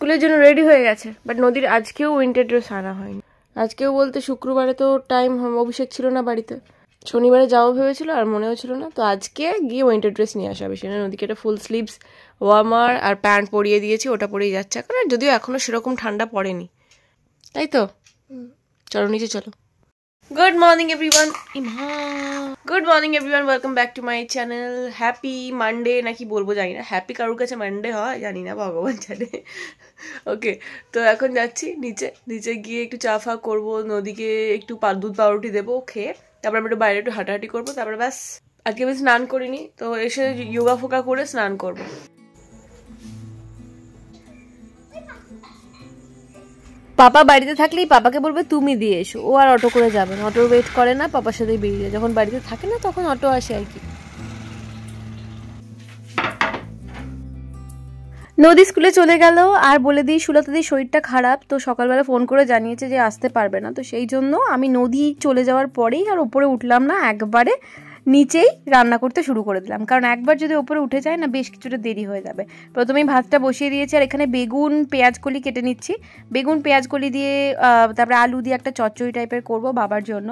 স্কুলের জন্য রেডি হয়ে গেছে, বাট নদীর আজকেও উইন্টার ড্রেস আনা হয়নি। আজকেও বলতে শুক্রবারে তো টাইম অভিষেক ছিল না বাড়িতে, শনিবারে যাওয়া ভেবেছিল আর মনেও ছিল না, তো আজকে গিয়ে উইন্টার ড্রেস নিয়ে আসা হবে। সেটা নদীকে একটা ফুল স্লিভস ওয়ার্মার আর প্যান্ট পরিয়ে দিয়েছি, ওটা পরেই যাচ্ছে এখন। যদিও এখনো সেরকম ঠান্ডা পড়েনি, তাই তো। চলো নিচে চলো। Good morning everyone, good morning everyone, welcome back to my channel. Happy Monday নাকি বলবো জানি না, হ্যাপি কারোর কাছে মানডে হয় জানি না, ভগবান জানে। ওকে, তো এখন যাচ্ছি নিচে। নিচে গিয়ে একটু চা ফা করবো, নদীকে একটু দুধ পাউরুটি দেবো খেয়ে, তারপর আমরা একটু বাইরে একটু হাঁটাহাঁটি করবো, তারপরে ব্যাস। আজকে আমি স্নান করিনি, তো এসে যোগা ফোকা করে স্নান করবো। পাপা বাড়িতে থাকলেই পাপাকে বলবে তুমি দিয়ে এসো, ও আর অটো করে যাবে না, অটোর ওয়েট করে না, পাপার সাথেই বেরিয়ে যায়। যখন বাড়িতে থাকে না তখন অটো আসে আর কি। নদী স্কুলে চলে গেল, আর বলে দিই সুলতাদির শরীরটা খারাপ, তো সকালবেলা ফোন করে জানিয়েছে যে আসতে পারবে না, তো সেই জন্য আমি নদী চলে যাওয়ার পরেই আর ওপরে উঠলাম না, একবারে নিচেই রান্না করতে শুরু করে দিলাম। কারণ একবার যদি ওপরে উঠে যায় না, বেশ কিছুটা দেরি হয়ে যাবে। প্রথমেই ভাতটা বসিয়ে দিয়েছি, আর এখানে বেগুন পেঁয়াজকলি কেটে নিচ্ছি। বেগুন পেঁয়াজকলি দিয়ে তারপরে আলু দিয়ে একটা চচ্চড়ি টাইপের করব বাবার জন্য,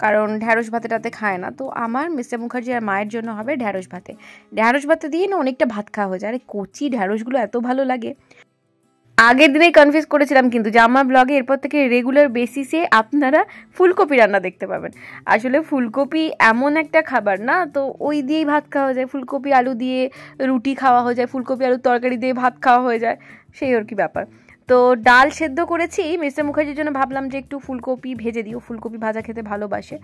কারণ ঢ্যাঁড়স ভাতেটাতে খায় না। তো আমার মিস্টার মুখার্জি আর মায়ের জন্য হবে ঢ্যাঁড়স ভাতে। ঢ্যাঁড়স ভাতে দিয়ে না অনেকটা ভাত খাওয়া হয়ে যায়, আর কচি ঢ্যাঁড়সগুলো এত ভালো লাগে। আগের দিনেই কনফিউজ করেছিলাম কিন্তু যে আমার ব্লগে এরপর থেকে রেগুলার বেসিসে আপনারা ফুলকপি রান্না দেখতে পাবেন। আসলে ফুলকপি এমন একটা খাবার না, তো ওই দিয়েই ভাত খাওয়া যায়, ফুলকপি আলু দিয়ে রুটি খাওয়া হয়ে যায়, ফুলকপি আলুর তরকারি দিয়ে ভাত খাওয়া হয়ে যায়, সেই আর কি ব্যাপার। তো ডাল সেদ্ধ করেছি মিস্টার মুখার্জির জন্য, ভাবলাম যে একটু ফুলকপি ভেজে দিও, ফুলকপি ভাজা খেতে ভালোবাসে।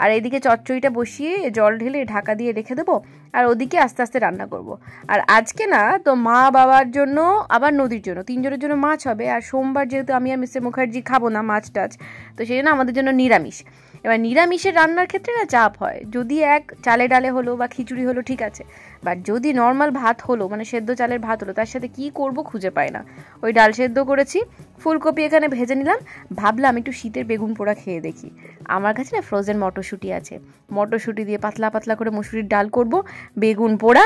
আর এইদিকে চচ্চড়িটা বসিয়ে জল ঢেলে ঢাকা দিয়ে রেখে দেবো, আর ওদিকে আস্তে আস্তে রান্না করব। আর আজকে না তো মা বাবার জন্য আবার নদীর জন্য তিনজনের জন্য মাছ হবে, আর সোমবার যেহেতু আমি আর মিস্টার মুখার্জি খাবো না মাছ টাছ, তো সেই জন্য আমাদের জন্য নিরামিষ। এবার নিরামিষের রান্নার ক্ষেত্রে না চাপ হয়, যদি এক চালে ডালে হলো বা খিচুড়ি হলো ঠিক আছে, বাট যদি নর্মাল ভাত হলো, মানে সেদ্ধ চালের ভাত হলো, তার সাথে কি করব খুঁজে পাই না। ওই ডাল সেদ্ধ করেছি, ফুলকপি এখানে ভেজে নিলাম, ভাবলাম একটু শীতের বেগুন পোড়া খেয়ে দেখি। আমার কাছে না ফ্রোজেন মটরশুঁটি আছে, মটরশুঁটি দিয়ে পাতলা পাতলা করে মুসুরির ডাল করব, বেগুন পোড়া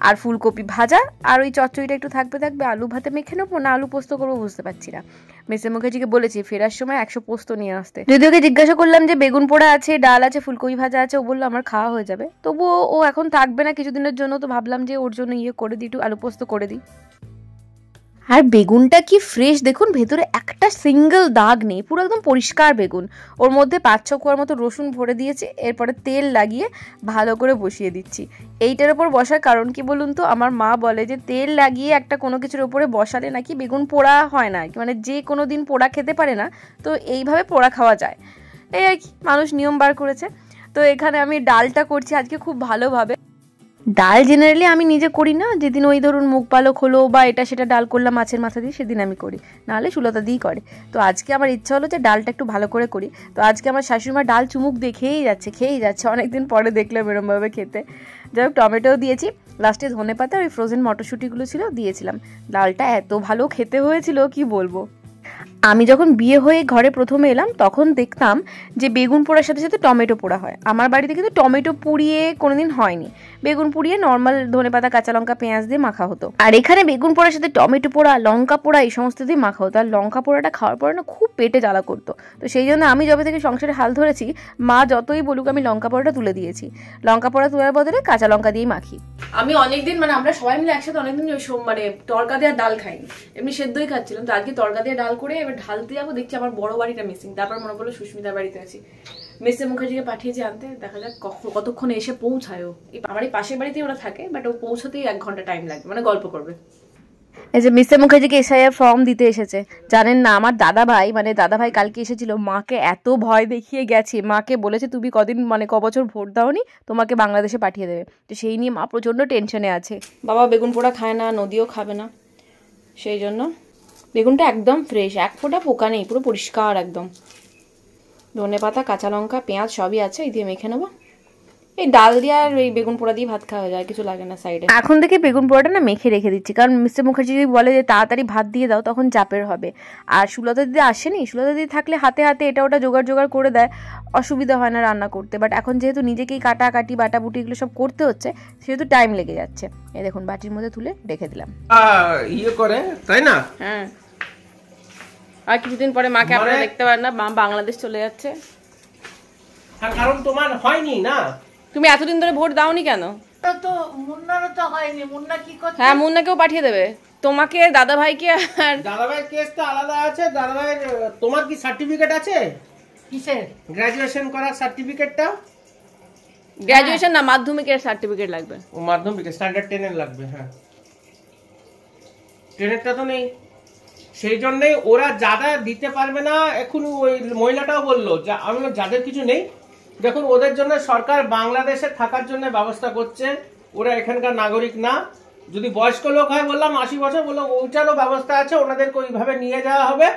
আর ফুলকপি ভাজা, আর ওই চচ্চড়িটা একটু থাকবে আলু ভাতে মেখে নেবো না আলু পোস্ত করবো বুঝতে পারছি না। মিস্টার মুখার্জিকে বলেছি ফেরার সময় 100 পোস্ত নিয়ে আসতে। যদি ওকে জিজ্ঞাসা করলাম যে বেগুন পোড়া আছে, ডাল আছে, ফুলকপি ভাজা আছে, ও বললো আমার খাওয়া হয়ে যাবে। তবুও ও এখন থাকবে না কিছুদিনের জন্য, তো ভাবলাম যে ওর জন্য করে দিই, একটু আলু পোস্ত করে দিই। আর বেগুনটা কি ফ্রেশ দেখুন, ভেতরে একটা সিঙ্গেল দাগ নেই, পুরো একদম পরিষ্কার বেগুন। ওর মধ্যে 5-6 কোয়ার মতো রসুন ভরে দিয়েছি, এরপরে তেল লাগিয়ে ভালো করে বসিয়ে দিচ্ছি। এইটার ওপর বসার কারণ কি বলুন তো, আমার মা বলে যে তেল লাগিয়ে একটা কোনো কিছুর ওপরে বসালে নাকি বেগুন পোড়া হয় না, মানে যে কোনো দিন পোড়া খেতে পারে না, তো এইভাবে পোড়া খাওয়া যায়, এই আর কি মানুষ নিয়ম বার করেছে। তো এখানে আমি ডালটা করছি আজকে খুব ভালোভাবে। ডাল জেনারেলি আমি নিজে করি না, যেদিন ওই ধরুন মুগ পালক হলো বা এটা সেটা ডাল করলাম মাছের মাথা দিয়ে, সেদিন আমি করি, নাহলে সুলতা দিয়েই করে। তো আজকে আমার ইচ্ছা হলো যে ডালটা একটু ভালো করে করি, তো আজকে আমার শাশুড়িমা ডাল চুমুক দিয়ে খেয়েই যাচ্ছে, অনেকদিন পরে দেখলাম এরমভাবে খেতে। যাই হোক, টমেটোও দিয়েছি, লাস্টে ধনেপাতা ওই ফ্রোজেন মটরশুঁটিগুলো ছিল দিয়েছিলাম। ডালটা এত ভালো খেতে হয়েছিল কি বলবো। আমি যখন বিয়ে হয়ে ঘরে প্রথমে এলাম তখন দেখতাম যে বেগুন পোড়ার সাথে সাথে টমেটো পোড়া হয়, আমার বাড়িতে কিন্তু টমেটো পুড়িয়ে কোনোদিন হয়নি, বেগুন পুড়িয়ে নর্মাল ধনেপাতা কাঁচা লঙ্কা পেঁয়াজ দিয়ে মাখা হতো। আর এখানে বেগুন পোড়ার সাথে টমেটো পোড়া লঙ্কা পোড়া এই সমস্ত দিয়ে মাখা হতো, আর লঙ্কা পোড়াটা খাওয়ার পরে না খুব পেটে জ্বালা করতো। তো সেই জন্য আমি যবে থেকে সংসারে হাল ধরেছি, মা যতই বলুক আমি লঙ্কা পোড়াটা তুলে দিয়েছি, লঙ্কা পোড়া তোলার বদলে কাঁচা লঙ্কা দিয়েই মাখি। আমি অনেকদিন মানে আমরা সবাই মিলে একসাথে অনেকদিন সোমবারে তড়কা দিয়ে ডাল খাইনি, এমনি সেদ্ধই খাচ্ছিলাম, তো আজকে তড়কা দিয়ে ডাল করে এবার ঢালতে যাবো, দেখছি আমার বড় বাড়িটা মিসিং। তারপর মনে পড়লো সুস্মিতার বাড়িতে আছি, মিস্টার মুখার্জিকে পাঠিয়েছি আনতে, দেখা যাক কতক্ষণে এসে পৌঁছায়। ও আমার এই পাশের বাড়িতেই ওরা থাকে, বাট ও পৌঁছতেই 1 ঘন্টা টাইম লাগবে, মানে গল্প করবে। এই যে মিস্টার মুখার্জিকে এসআইআর ফর্ম দিতে এসেছে, জানেন না আমার দাদা ভাই কালকে এসেছিল, মাকে এত ভয় দেখিয়ে গেছে, মাকে বলেছে তুমি কদিন মানে কবছর ভোট দাওনি, তোমাকে বাংলাদেশে পাঠিয়ে দেবে। তো সেই নিয়ে মা প্রচন্ড টেনশনে আছে। বাবা বেগুন পোড়া খায় না, নদীও খাবে না, সেই জন্য বেগুনটা একদম ফ্রেশ, 1 ফোঁটা পোকা নেই, পুরো পরিষ্কার একদম। ধনেপাতা কাঁচা লঙ্কা পেঁয়াজ সবই আছে, এই দিয়ে মেখে নেবো। এই ডাল দিয়ে আর এই বেগুন পোড়া দিয়ে ভাত খাওয়া যায়, কিছু লাগে না সাইডে। এখন থেকে বেগুন পোড়াটা না মেখে রেখে দিচ্ছি, কারণ মিস্টার মুখার্জি যদি বলে যে তাড়াতাড়ি ভাত দিয়ে দাও তখন চাপের হবে। আর সুলতা দিদি আসেনি, সুলতা দিদি থাকলে হাতে হাতে এটা ওটা জোগাড় করে দেয়, অসুবিধা হয় না রান্না করতে। বাট এখন যেহেতু নিজেকেই কাটাকাটি বাটাবুটি এগুলো সব করতে হচ্ছে, সেহেতু টাইম লেগে যাচ্ছে। এই দেখুন বাটির মধ্যে তুলে রেখে দিলাম। ইয়ে করে তাই না? হ্যাঁ আর কিছুদিন পরে মাকে আপনারা দেখতে পারেন না, মা বাংলাদেশ চলে যাচ্ছে। কারণ তোমার হয়নি না, তুমি এতদিন ধরে ভোট দাওনি কেন? তো মুন্নারও তো হয়নি, মুন্না কি করছে? হ্যাঁ, মুন্নাকেও পাঠিয়ে দেবে, তোমাকে দাদা ভাইকে। আর দাদা ভাইয়ের কেসটা আলাদা আছে। দাদা ভাইয়ের তোমার কি সার্টিফিকেট আছে? কিসের? গ্রাজুয়েশন করার সার্টিফিকেটটা? গ্রাজুয়েশন না, মাধ্যমিকের সার্টিফিকেট লাগবে। ও মাধ্যমিক স্ট্যান্ডার্ড 10 এর লাগবে। হ্যাঁ, 10 তো নেই, সেই জন্যই ওরা যারা দিতে পারবে না। এখন ওই মহিলাটাও বললো আমি যাদের কিছু নেই, দেখুন ওদের জন্য সরকার বাংলাদেশে থাকার জন্য ব্যবস্থা করছে, ওরা এখানকার নাগরিক না। যদি বয়স্ক লোক হয় বললাম 80 বছর, বললাম ওইটারও ব্যবস্থা আছে, ওনাদেরকে ওইভাবে নিয়ে যাওয়া হবে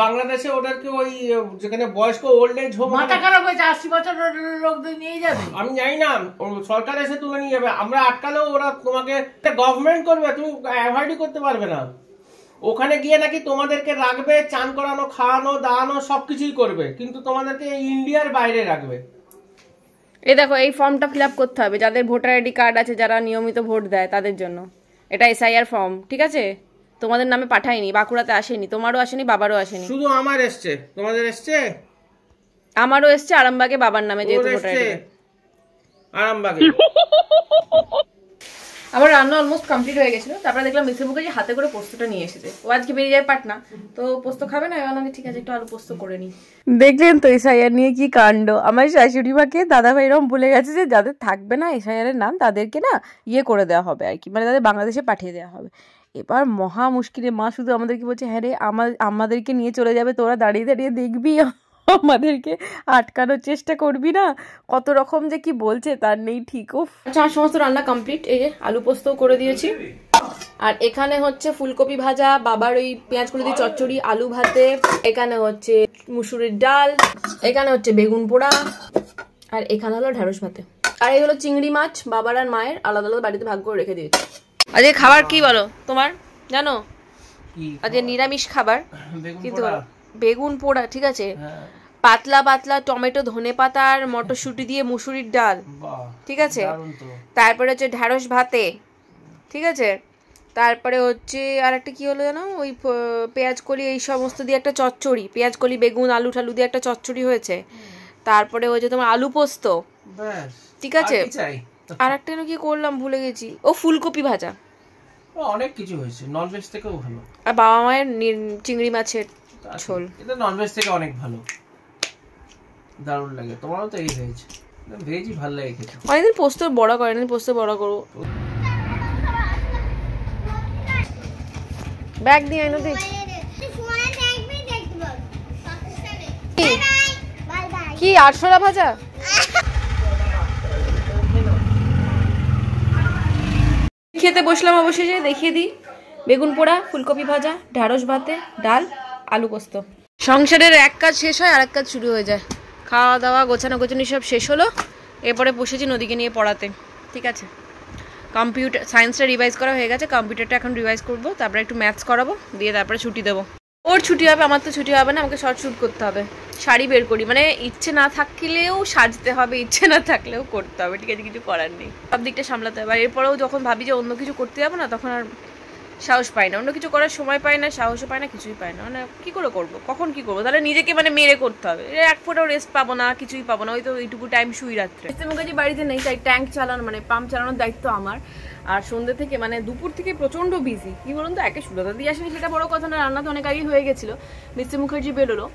বাংলাদেশে। ওদেরকে ওই যেখানে বয়স্ক ওল্ড এজ হোম, মাথা খারাপ হয়েছে, 80 বছর লোকদের নিয়ে যাবে। আমি জানি না, সরকার এসে তুলে নিয়ে যাবে। আমরা আটকালেও ওরা তোমাকে গভর্নমেন্ট করবে, তুমি অ্যাভয়েডই করতে পারবে না। ওখানে গিয়ে নাকি তোমাদেরকে রাখবে, চান করানো, খাওয়ানো, দাওয়ানো সবকিছুই করবে, কিন্তু তোমাদেরকে ইন্ডিয়ার বাইরে রাখবে। এই দেখো, এই ফর্মটা ফিল আপ করতে হবে যাদের ভোটার আইডি কার্ড আছে, যারা নিয়মিত ভোট দেয় তাদের জন্য। এটা SIR ফর্ম, ঠিক আছে? তোমাদের নামে পাঠায়নি, বাঁকুড়াতে আসেনি, তোমারও আসেনি, বাবারও আসেনি। শুধু আমার এসছে, তোমাদের এসছে? আমারও এসছে আরামবাগে বাবার নামে, যেহেতু ভোটার আইডি। আরামবাগে আমার রান্না অলমোস্ট কমপ্লিট হয়ে গেছিল। তারপরে দেখলাম মিসের মুখে যে হাতে করে পোস্তটা নিয়ে এসেছে। ও আজকে বেরিয়ে যায় পাটনা, তো পোস্ত খাবে না, এবার ঠিক আছে একটু আলু পোস্ত করে নিই। দেখলেন তো SIR নিয়ে কি কাণ্ড। আমার শাশুড়ি মাকে দাদা ভাইরাম বলে গেছে যে যাদের থাকবে না SIR এর নাম, তাদেরকে না ইয়ে করে দেওয়া হবে আর কি, মানে তাদের বাংলাদেশে পাঠিয়ে দেওয়া হবে। এবার মহা মুশকিলে মা শুধু আমাদেরকে বলছে, হ্যাঁ রে আমাদেরকে নিয়ে চলে যাবে, তোরা দাঁড়িয়ে দাঁড়িয়ে দেখবি, আমাদেরকে আটকানোর চেষ্টা করবি না। কত রকম যে কি বলছে তার নেই ঠিক। আচ্ছা, আমার সমস্ত রান্না কমপ্লিট। এই যে আলু পোস্ত করে দিয়েছি, আর এখানে হচ্ছে ফুলকপি ভাজা, বাবার ওই পেঁয়াজ কুলি দিয়ে চচ্চড়ি, আলু ভাতে, এখানে হচ্ছে মুসুরির ডাল, এখানে হচ্ছে বেগুন পোড়া, আর এখানে হলো ঢেঁড়স ভাতে, আর এই হলো চিংড়ি মাছ বাবার আর মায়ের আলাদা আলাদা বাড়িতে ভাগ করে রেখে দিয়েছি। আজকে খাবার কি বলো তোমার জানো? আজকে নিরামিষ খাবার, কিন্তু বেগুন পোড়া, ঠিক আছে, পাতলা পাতলা টমেটো, ধনে পাতা আর মটরশুঁটি দিয়ে মুসুরির ডাল, ঠিক আছে, তারপরে হচ্ছে ঢ্যাঁড়স ভাতে, ঠিক আছে, তারপরে হচ্ছে আর একটা কি হলো জানো, ওই পেঁয়াজ কলি এই সমস্ত দিয়ে একটা চচ্চড়ি, পেঁয়াজ কলি বেগুন আলু ঠালু দিয়ে একটা চচ্চড়ি হয়েছে, তারপরে হচ্ছে তোমার আলু পোস্ত, ঠিক আছে, আর একটা কি করলাম ভুলে গেছি, ও ফুলকপি ভাজা, অনেক কিছু হয়েছে। ননভেজ থেকেও ভালো। আর বাবা মায়ের চিংড়ি মাছের ঝোল, এটা ননভেজ থেকে অনেক ভালো, দারুণ লাগে। তোমারও তো এই ভেজ, ভেজই ভালো লাগে খেতে। অনেকদিন পোস্ত বড়া করেন, পোস্ত বড়া করবো। ব্যাগ দিয়ে আইনো দেখ কি 800 ভাজা। খেতে বসলাম অবশেষে, দেখিয়ে দিই, বেগুন পোড়া, ফুলকপি ভাজা, ঢ্যাঁড়স ভাতে, ডাল, আলু পোস্ত। সংসারের এক কাজ শেষ হয় আর এক কাজ শুরু হয়ে যায়। খাওয়া দাওয়া গোছানো গোছানি সব শেষ হলো, এরপরে বসেছি নদীকে নিয়ে পড়াতে, ঠিক আছে। কম্পিউটার সায়েন্সটা রিভাইজ করা হয়ে গেছে, কম্পিউটারটা এখন রিভাইজ করবো, তারপরে একটু ম্যাথস করাবো, দিয়ে তারপরে ছুটি দেবো। ওর ছুটি হবে, আমার তো ছুটি হবে না, আমাকে শর্ট শ্যুট করতে হবে, শাড়ি বের করি, মানে ইচ্ছে না থাকলেও সাজতে হবে, ইচ্ছে না থাকলেও করতে হবে, ঠিক আছে, কিছু করার নেই, সব দিকটা সামলাতে হবে। আর এরপরেও যখন ভাবি যে অন্য কিছু করতে যাবো না, তখন আর সাহস পাই না, অন্য কিছু করার সময় পাই না, সাহসও পাই না, কিছুই পাই না, মানে কি করে করবো, কখন কি করবো, তাহলে নিজেকে মানে মেরে করতে হবে, এক ফোটাও রেস্ট পাবো না, কিছুই পাবো না, ওই তো এইটুকু টাইম শুই রাত্রে। মুখার্জি বাড়িতে নেই, তাই ট্যাঙ্ক চালানো মানে পাম্প চালানোর দায়িত্ব আমার। আর সন্ধ্যে থেকে মানে দুপুর থেকে প্রচন্ড বিজি, কি বলুন তো, একে সুলতা দিয়ে আসেনি সেটা বড় কথা না, রান্না তো অনেক আগেই হয়ে গেছিলো, মিস্টার মুখার্জি বেরোলো,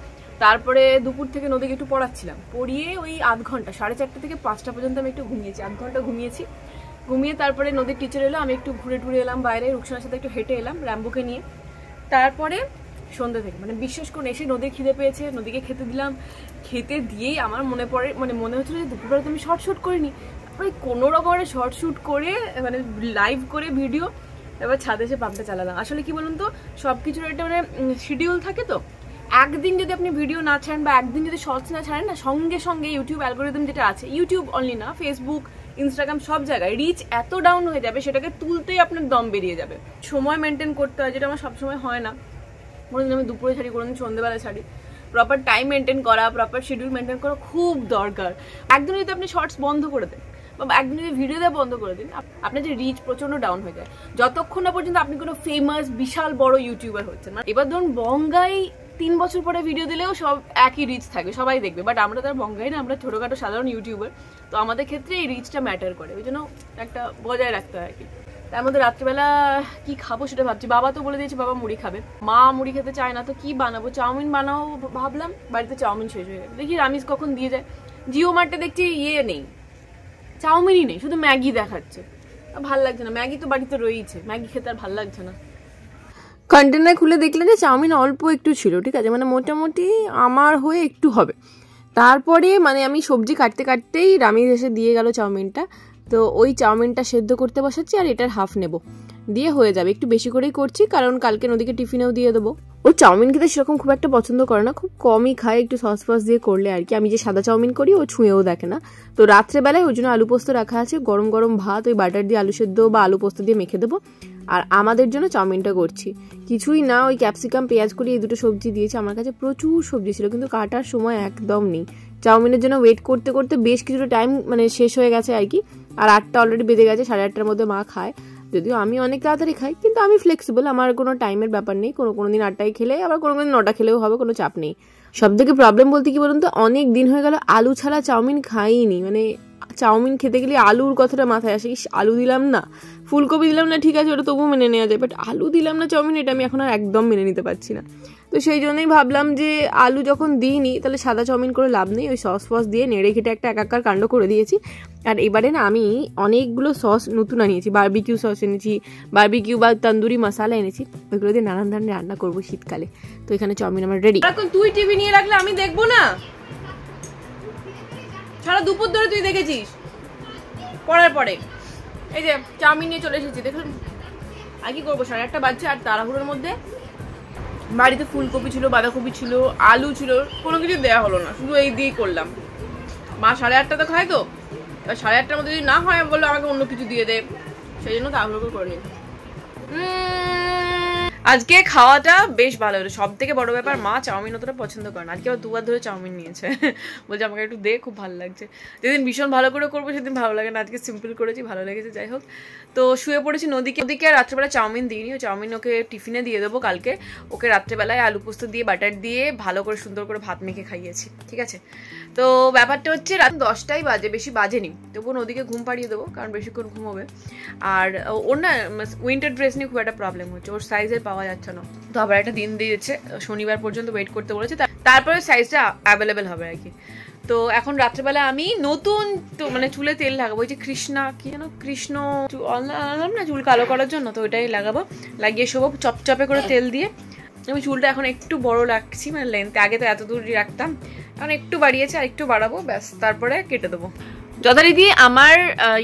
তারপরে দুপুর থেকে নদীকে একটু পড়াচ্ছিলাম, পড়িয়ে ওই 8 ঘন্টা 4:30 থেকে 5টা পর্যন্ত আমি একটু ঘুমিয়েছি, 8 ঘন্টা ঘুমিয়েছি। ঘুমিয়ে তারপরে নদীর টিচার এলো, আমি একটু ঘুরে টুরে এলাম বাইরে, রুকসানার সাথে একটু হেঁটে এলাম র্যাম্বোকে নিয়ে। তারপরে সন্ধ্যে থেকে মানে বিশ্বাস করে এসে নদীর খিদে পেয়েছে, নদীকে খেতে দিলাম, খেতে দিয়েই আমার মনে হচ্ছিল যে দুপুরবেলা তো আমি শর্ট শ্যুট করিনি, তারপরে কোনো রকমের শর্ট শ্যুট করে মানে লাইভ করে ভিডিও, এবার ছাদে এসে পাম্পটা চালালাম। আসলে কি বলুন তো, সব কিছুর একটা মানে শিডিউল থাকে, তো একদিন যদি আপনি ভিডিও না ছাড়েন বা একদিন যদি শর্টস না ছাড়েন না, সঙ্গে সঙ্গে ইউটিউব অ্যালগোরিদম যেটা আছে, ইউটিউব অনলি না, ফেসবুক ইনস্টাগ্রাম সব জায়গায় রিচ এত ডাউন হয়ে যাবে, সেটাকে তুলতেই আপনার দম বেরিয়ে যাবে। সময় মেনটেন করতে হয়, যেটা আমার সবসময় হয় না, কোনোদিন আমি দুপুরে ছাড়ি, কোনোদিন সন্ধ্যেবেলা ছাড়ি। প্রপার টাইম মেনটেন করা, প্রপার শিডিউল মেনটেন করা খুব দরকার। একদিন যদি আপনি শর্টস বন্ধ করে দেন বা একদিন যদি ভিডিও দেওয়া বন্ধ করে দিন, আপনার যে রিচ প্রচন্ড ডাউন হয়ে যায়, যতক্ষণ না পর্যন্ত আপনি কোনো ফেমাস বিশাল বড় ইউটিউবার হচ্ছেন। এবার ধরুন বঙ্গাই 3 বছর পরে ভিডিও দিলেও সব একই রিচ থাকবে, সবাই দেখবে। বাট আমরা তো আর বঙ্গাই না, আমরা ছোটোখাটো সাধারণ ইউটিউবার, তো আমাদের ক্ষেত্রে এই রিচটা ম্যাটার করে, ওই জন্য একটা বজায় রাখতে হয় আর কি। তার মধ্যে রাত্রিবেলা কি খাবো সেটা ভাবছি। বাবা তো বলে দিয়েছে বাবা মুড়ি খাবে, মা মুড়ি খেতে চায় না, তো কি বানাবো, চাউমিন বানাবো ভাবলাম, বাড়িতে চাউমিন শেষ হয়ে গেছে। দেখি রামিজ কখন দিয়ে যায়। জিও মার্টে দেখছি নেই, চাউমিনই নেই, শুধু ম্যাগি দেখাচ্ছে। ভাল লাগছে না, ম্যাগি তো বাড়িতে রয়েছে, ম্যাগি খেতে আর ভাল লাগছে না। কন্টেনার খুলে দেখলেন যে চাউমিন অল্প একটু ছিল, ঠিক আছে, মানে মোটামুটি আমার হয়ে একটু হবে। তারপরে মানে আমি সবজি কাটতে কাটতেই রামিজ এসে দিয়ে গেল চাউমিনটা। তো ওই চাউমিনটা সেদ্ধ করতে বসাচ্ছি, আর এটার হাফ নেব, দিয়ে হয়ে যাবে। একটু বেশি করেই করছি, কারণ কালকে নদীকে টিফিনেও দিয়ে দেবো। ও চাউমিন খেতে সেরকম খুব একটা পছন্দ করে না, খুব কমই খায়, একটু সস ফস দিয়ে করলে আর কি। আমি যে সাদা চাউমিন করি ও ছুঁয়েও দেখে না। তো রাত্রেবেলায় ওই জন্য আলু পোস্ত রাখা আছে, গরম গরম ভাত ওই বাটার দিয়ে আলু সেদ্ধ বা আলু পোস্ত দিয়ে মেখে দেবো। আর আমাদের জন্য চাউমিনটা করছি, কিছুই না, ওই ক্যাপসিকাম পেঁয়াজ করি এই দুটো সবজি দিয়েছি। আমার কাছে প্রচুর সবজি ছিল, কিন্তু কাটার সময় একদম নেই। চাউমিনের জন্য ওয়েট করতে করতে বেশ কিছুটা টাইম মানে শেষ হয়ে গেছে আর কি। আর 8টা অলরেডি বেজে গেছে, 8:30টার মধ্যে মা খায়, যদিও আমি অনেক তাড়াতাড়ি খাই, কিন্তু আমি ফ্লেক্সিবল, আমার কোনো টাইমের ব্যাপার নেই। কোনো দিন 8টায় খেলে, আবার কোনো দিন 9টা খেলেও হবে, কোনো চাপ নেই। সব থেকে প্রবলেম বলতে কি বলুন তো, অনেক দিন হয়ে গেল আলু ছাড়া চাউমিন খাইনি। মানে চাউমিন খেতে গেলে আলুর কথাটা মাথায় আসে, আলু দিলাম না, ফুলকপি দিলাম না, ঠিক আছে ওটা তবুও মেনে নেওয়া যায়, বাট আলু দিলাম না চাউমিন, এটা আমি এখন আর একদম মেনে নিতে পারছি না। তো সেই জন্যই ভাবলাম যে আলু যখন দিইনি তাহলে সাদা চাউমিন করে লাভ নেই, ওই সস ফস দিয়ে নেড়ে ঘেটে একটা একাকার কাণ্ড করে দিয়েছি। আর এবারে না আমি অনেকগুলো সস নতুন আনিয়েছি, বারবিকিউ সস এনেছি, বারবিকিউ বা তন্দুরি মশলা এনেছি, ওইগুলো দিয়ে নানান ধরনের রান্না করবো শীতকালে। তো এখানে চাউমিন আমার রেডি। এখন তুই টিভি নিয়ে রাখলে আমি দেখবো না? সারা দুপুর ধরে তুই দেখেছিস, পড়ার পরে এই যে চাউমিন নিয়ে চলে এসেছি। দেখুন আর কি করবো, 8:30 বাজছে, আর তাড়াহুড়োর মধ্যে বাড়িতে ফুলকপি ছিল, বাঁধাকপি ছিল, আলু ছিল, কোনো কিছু দেওয়া হলো না, শুধু এই দিয়েই করলাম। মা 8:30 খায়, তো এবার 8:30টার মধ্যে যদি না হয় বললো আমাকে অন্য কিছু দিয়ে দে, সেই জন্য তাড়াহুড়ো করে নিই। আজকে খাওয়াটা বেশ ভালো হলো। সব থেকে বড় ব্যাপার, মা চাউমিন অতটা পছন্দ করে না, আজকে আবার 2বার ধরে চাউমিন নিয়েছে, বলছে আমাকে একটু দে, খুব ভালো লাগছে। যেদিন ভীষণ ভালো করে করবো সেদিন ভালো লাগে না, আজকে সিম্পল করেছি, ভালো লেগেছে। যাই হোক, তো শুয়ে পড়েছি। নদীকে আর রাত্রেবেলা চাউমিন দিইনি, ও চাউমিন ওকে টিফিনে দিয়ে দেবো কালকে। ওকে রাত্রেবেলায় আলু পোস্ত দিয়ে বাটার দিয়ে ভালো করে সুন্দর করে ভাত মেখে খাইয়েছি, ঠিক আছে। তো ব্যাপারটা হচ্ছে রাত 10টাই বাজে, বেশি বাজেনি, তবুও নদীকে ঘুম পাড়িয়ে দেবো, কারণ বেশিক্ষণ ঘুমোবে। আর ওর না উইন্টার ড্রেস নিয়ে খুব একটা প্রবলেম হচ্ছে, ওর সাইজের পাওয়া যাচ্ছে না। তো আবার একটা দিন দিয়েছে, শনিবার পর্যন্ত ওয়েট করতে বলেছে, তারপরে সাইজটা অ্যাভেলেবেল হবে আর কি। তো এখন রাত্রেবেলা আমি নতুন তো মানে চুলে তেল লাগাবো, ওই যে কৃষ্ণা কি যেন, কৃষ্ণ আনলাম না চুল কালো করার জন্য, তো ওইটাই লাগাবো, লাগিয়ে শোবো চপচপে করে তেল দিয়ে। আমি চুলটা এখন একটু বড় রাখছি, মানে লেন্থ, আগে তো এত দূরই রাখতাম, এখন একটু বাড়িয়েছে, আর একটু বাড়াবো, ব্যাস, তারপরে কেটে দেবো। যথারীতি আমার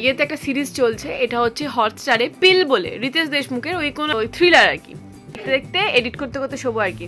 ইয়েতে একটা সিরিজ চলছে, এটা হচ্ছে হটস্টারে, পিল বলে, রিতেশ দেশমুখের ওই কোন ওই থ্রিলার আর কি। দেখতে এডিট করতে করতে শোবো আর কি।